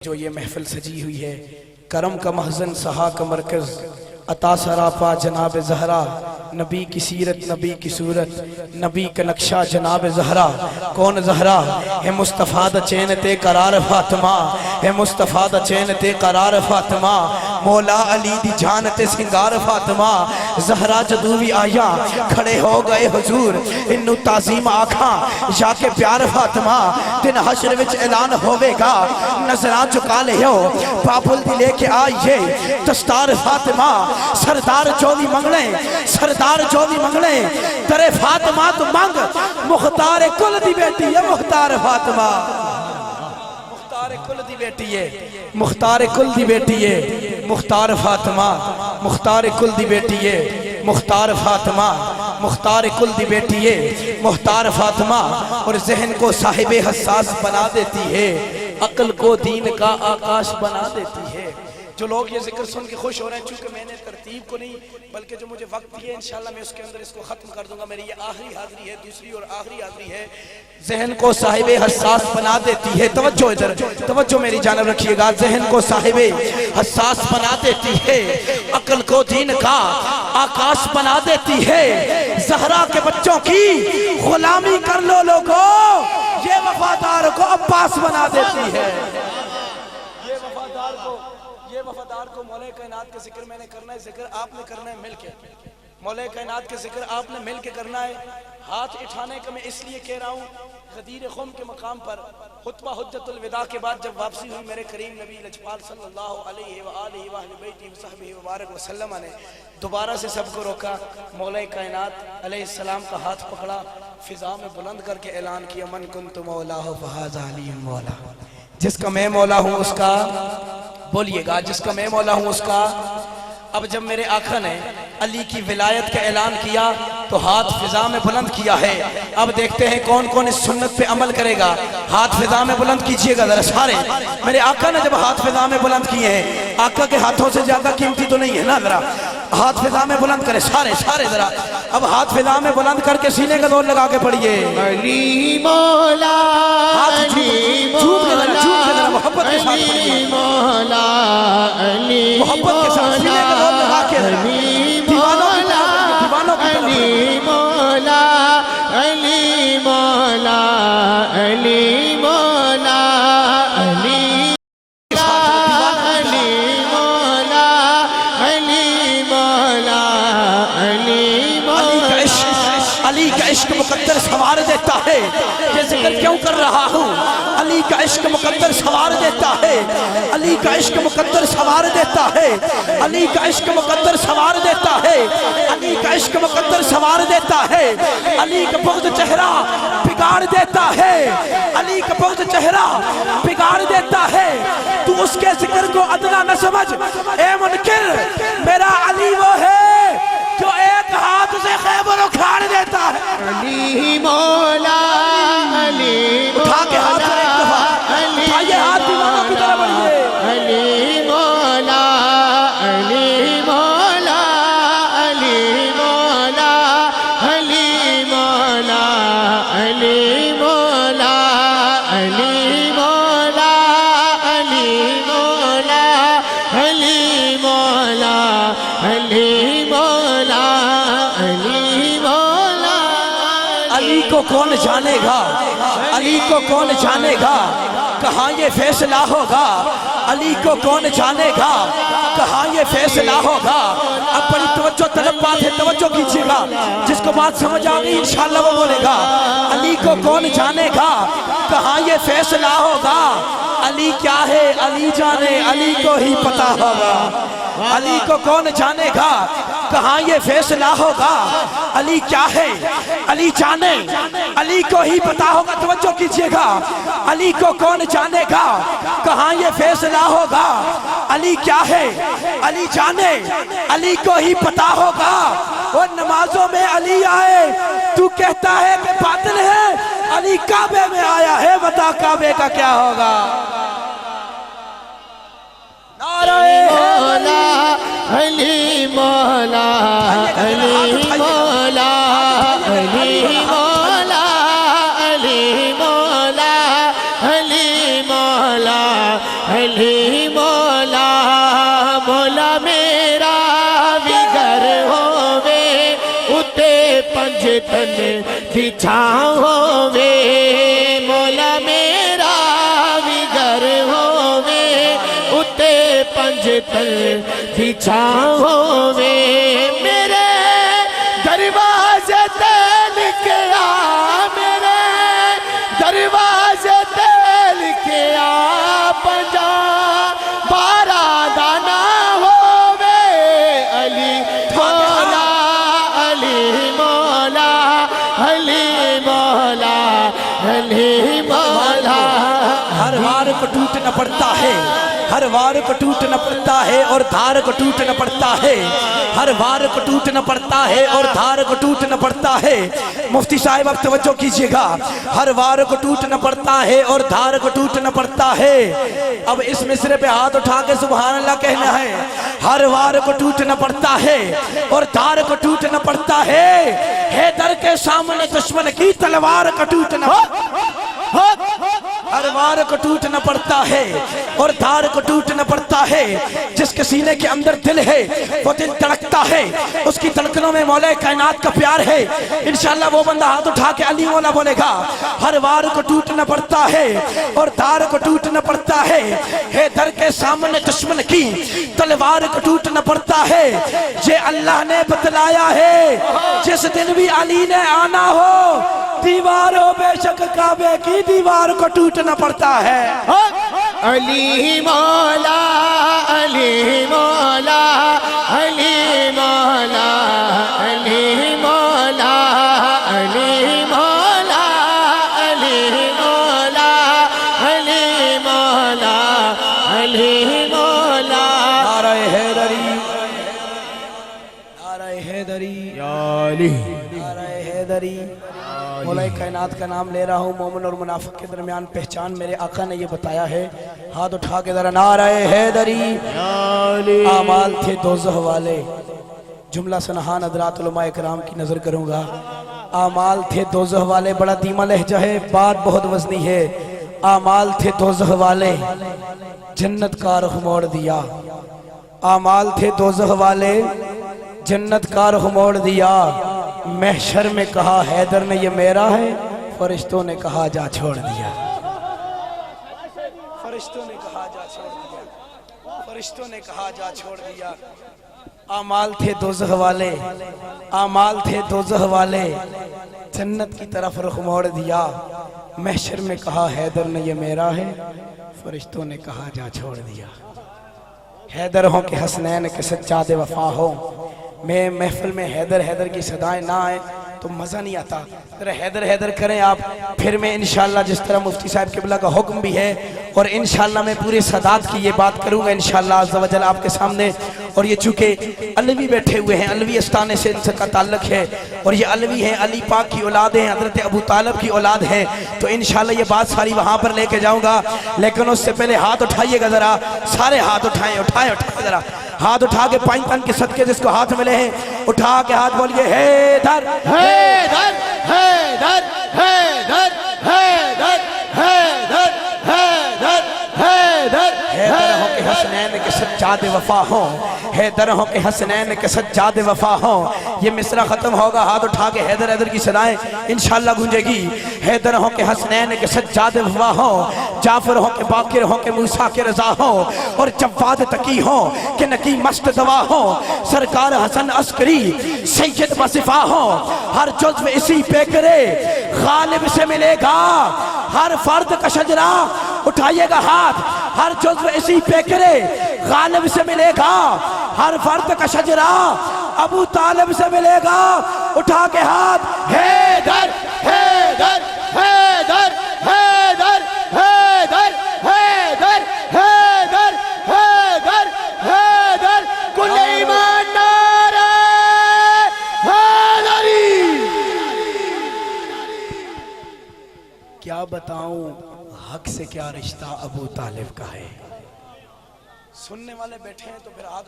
जो ये महफिल सजी हुई है, करम का महजन सहा का मरकज़, अता सरापा जनाब ज़हरा, नबी की सीरत नबी की सूरत, नबी का नक्शा जनाब ज़हरा। कौन ज़हरा है? मुस्तफ़ा दा चैन ते करार फातिमा है, मुस्तफ़ा दा चैन ते करार फातिमा, मौला अली दी जान ते सिंगार फातिमा। ज़हरा जदू भी आया खड़े हो गए हुजूर, इन्नू ताज़ीम आखा जाके प्यार फातिमा। दिन हश्र विच ऐलान होवेगा, नजरां चुका लियो, बाबुल दी लेके आइए दस्तार फातिमा। सरदार जो भी मंगले, सरदार जो भी मंगले, तेरे फातिमा तो मंग, मुख्तार कुल दी बेटी है मुख्तार फातिमा, मुख्तार कुल दी बेटी है, मुख्तार कुल दी बेटी है मुख्तार फातिमा, मुख्तार कुल दी बेटी है मुख्तार फातिमा, मुख्तार कुल दी बेटी है मुख्तार फातिमा। और जहन को साहिब हसास बना देती है, अक्ल को दीन का आकाश बना देती है। जो लोग ये जिक्र सुन के खुश हो रहे हैं, चूंकि मैंने तरतीब को नहीं बल्कि जो मुझे वक्त दिया इंशाल्लाह मैं उसके अंदर इसको खत्म कर दूंगा। मेरी ये आखिरी हाजिरी है, दूसरी और आखिरी हाजिरी है। जहन को साहिबे हसास बना देती है, तवज्जो इधर, तवज्जो मेरी जानब रखिएगा। जहन को साहिबे हसास बना देती है, अक्ल को दीन का आकाश बना देती है। ज़हरा के बच्चों की गुलामी कर लो लोगो, ये वफादार को अब्बास बना देती है। ये वफादार को मौला कायनात के जिक्र मैंने करना है, जिक्र आपने करना है मिलके, मौला कायनात के जिक्र आपने मिलके करना है। हाथ उठाने का मैं इसलिए कह रहा हूँ, गदीर खुम के मकाम पर खुतबा हुज्जतुल विदा के बाद जब वापसी हुई मेरे करीम नबी लजपाल सल्लल्लाहु अलैहि व आलिहि व अहले बैति व सहबिहि मुबारक वसल्लम ने दोबारा से सबको रोका, मौला कायनात अलैहिस्सलाम का हाथ पकड़ा, फिजा में बुलंद करके ऐलान किया, मन कुन्तु मौलाहु फहाज़ा अलियुन मौला। जिसका मैं मौला हूँ उसका, बोलिएगा, जिसका मैं मौला हूँ उसका। अब जब मेरे आका ने अली की विलायत का ऐलान किया तो हाथ फिजा में बुलंद किया है। अब देखते हैं कौन कौन इस सुन्नत पे अमल करेगा। हाथ फिजा में बुलंद कीजिएगा जरा सारे। मेरे आका ने जब हाथ फिजा में बुलंद किए हैं, आका के हाथों से ज्यादा कीमती तो नहीं है ना, जरा हाथ फिजा में बुलंद करे सारे सारे जरा। अब हाथ फिजा में बुलंद करके सीने का जोर लगा के पढ़िए, अली मौला, मोहब्बत के साथ पढ़िए, मोहब्बत के साथ सीने का जोर लगा के दीवानों अली मौला, अली मौला, अली मौला, अली मौला, अली मौला, अली मौला। अली का इश्क मुकद्दर सवार देता है। ये जिक्र क्यों कर रहा हूँ? अली का इश्क मुकद्दर सवार देता है, अली का इश्क मुकद्दर सवार देता है, अली का इश्क मुकद्दर सवार देता है, अली का इश्क मुकद्दर सवार देता है। अली का बुग़्ज़ चेहरा बिगाड़ देता है, अली का बुग़्ज़ चेहरा बिगाड़ देता है। तू उसके जिक्र को अदना न समझ ए मुनकिर, मेरा अली वो है जो एक हाथ से खैबर उखाड़ देता है। अली मौला, अली उठा के हाथ से एक दफा उठाइए, हाथ दीवानों की तरफ बढ़िए। अली मौला, अली मौला, अली मौला, अली मौला, अली मौला, अली मौला, अली मौला, अली मौला, अली मौला, अली मौला। अली को कौन जानेगा, अली को कौन जानेगा, कहाँ ये फैसला होगा। अली को कौन जानेगा, कहाँ ये फैसला होगा। अब बड़ी तवज्जो तलब बात है, तवज्जो कीजिएगा। जिसको बात समझ आ गई इंशाअल्लाह वो बोलेगा। अली को कौन जानेगा, कहाँ ये फैसला होगा। अली क्या है अली जाने, अली को ही पता होगा। अली को कौन जानेगा, कहाँ ये फैसला होगा। अली क्या है अली जाने, अली को ही पता होगा। तवज्जो कीजिएगा, अली को कौन जानेगा, कहाँ ये फैसला होगा। अली क्या है अली जाने, अली को ही पता होगा। और नमाजों में अली आए, तू कहता है कि बातिल है, अली काबे में आया है, बता काबे का क्या होगा। नाराए मौला, अली मौला, अली मौला, अली मौला, अली मौला, अली मौला, अली अली मौला मौला मेरा विगर होवे उते पंज तन दी छां होवे मौला मेरा विगर होवे उते पंज तन दी छां होवे मेरे दरवाजे ते लिखे आ मेरे दरवाजे ते लिखे आ पंजा बारा दाना होवे अली मौला अली मौला अली मौला अली मौला। हर वार को टूटना पड़ता है, हर वार को टूटना पड़ता है और धार को टूटना पड़ता है, हर वार को टूटना पड़ता है और धार को टूटना पड़ता है। मुफ्ती साहिब अब तवज्जो कीजिएगा, हर वार को टूटना पड़ता है और धार को टूटना पड़ता है। अब इस मिसरे पे हाथ उठा के सुभान अल्लाह कहना है। हर वार को टूटना पड़ता है और धार को टूटना पड़ता है दर के सामने दुश्मन की तलवार का टूटना हर वार को टूटना पड़ता है और धार को टूटना पड़ता है। जिसके सीने के अंदर दिल है वो दिल धड़कता है, उसकी धड़कनों में मौला कायनात का प्यार है। इंशाअल्लाह वो बंदा हाथ उठा के अली मौला बोलेगा। हर वार को टूटना पड़ता है और धार को टूटना पड़ता है दर के सामने दुश्मन की तलवार को टूटना पड़ता है। ये अल्लाह ने बतलाया है जिस दिन भी अली ने आना हो दीवारों बेशक काबे की दीवार को टूटना पड़ता है। अली मौला अली मौला अली मौला अली मौला अली मौला अली मौला अली मौला अली मौला। नारे हैदरी नारे हैदरी नारे हैदरी। मौला कायनात का नाम ले रहा हूँ। मोमिन और मुनाफिक के दरमियान पहचान मेरे आका ने ये बताया है। हाथ उठा के जरा नारे हैदरी। आमाल थे दोज़ख वाले, जुमला सनहान हज़रात उलमा इकराम की नजर करूंगा। आमाल थे दोज़ख वाले, बड़ा धीमा लहजा है, बात बहुत वजनी है। आमाल थे दोज़ख वाले, जन्नत का रुख मोड़ दिया। आमाल थे दोज़ख वाले, जन्नत का रुख मोड़ दिया। महशर में कहा हैदर ने ये मेरा है, फरिश्तों ने कहा जा छोड़ दिया। फरिश्तों ने कहा जा छोड़ दिया। फरिश्तों ने कहा जा छोड़ दिया। आमाल थे दोज़ख वाले, आमाल थे दोज़ख वाले, जन्नत की तरफ रुख मोड़ दिया। महशर में कहा हैदर ने ये मेरा है, फरिश्तों ने कहा जा छोड़ दिया। हैदर हो के हसनैन के सच्चादे वफा हो। मैं महफिल में हैदर हैदर की सदाएं ना आए तो मज़ा नहीं आता। जरा हैदर हैदर करें आप, फिर मैं इंशाअल्लाह जिस तरह मुफ्ती साहब किबला का हुक्म भी है और इंशाअल्लाह मैं पूरे सदात की ये बात करूँगा इंशाअल्लाह अज़्ज़ा वजल आपके सामने। और ये चूँकि अलवी बैठे हुए हैं, अलवी अस्ताने से इनका ताल्लुक़ है और ये अलवी हैं, अली पाक की औलाद हैं, हज़रत अबू तालिब की औलाद हैं। तो इंशाअल्लाह ये बात सारी वहाँ पर लेके जाऊँगा, लेकिन उससे पहले हाथ उठाइएगा ज़रा, सारे हाथ उठाएँ, उठाएँ उठाएँ ज़रा हाथ उठा के पाँच तन के सदके जिसको हाथ मिले हैं उठा के हाथ बोलिए हैदर हैदर हैदर हैदर हैदर हैदर हैदर हैदर। हैदर हो के हसनैन के सज्जाद वफा हो, हैदर हो के हसनैन के सज्जाद वफा हो। ये मिसरा खत्म होगा, हाथ उठा के हैदर हैदर की सदाएं इंशाअल्लाह गूंजेगी। हैदर हो के हसनैन के सज्जाद वफा हो, जाफर हो के बाकिर हो के मूसा के रजा हो और जवाद तकी हो के नकी मस्त दवा हो। सरकार हसन अस्करी सैयद बसिफा हो, हर जुज़्व इसी पे करे गालिब से मिलेगा हर फर्द का शजरा। उठाइएगा हाथ, हर जुज़्व इसी पे करे गालिब से मिलेगा हर फर्द का शजरा। अबू तालिब से मिलेगा, उठा के हाथ हैदर हैदर हैदर हैदर हैदर हैदर हैदर हैदर हैदर। कुल ईमान नारे हैदरी। क्या बताऊं हक से क्या रिश्ता अबू तालिब का है। सुनने वाले बैठे हैं तो फिर हाथ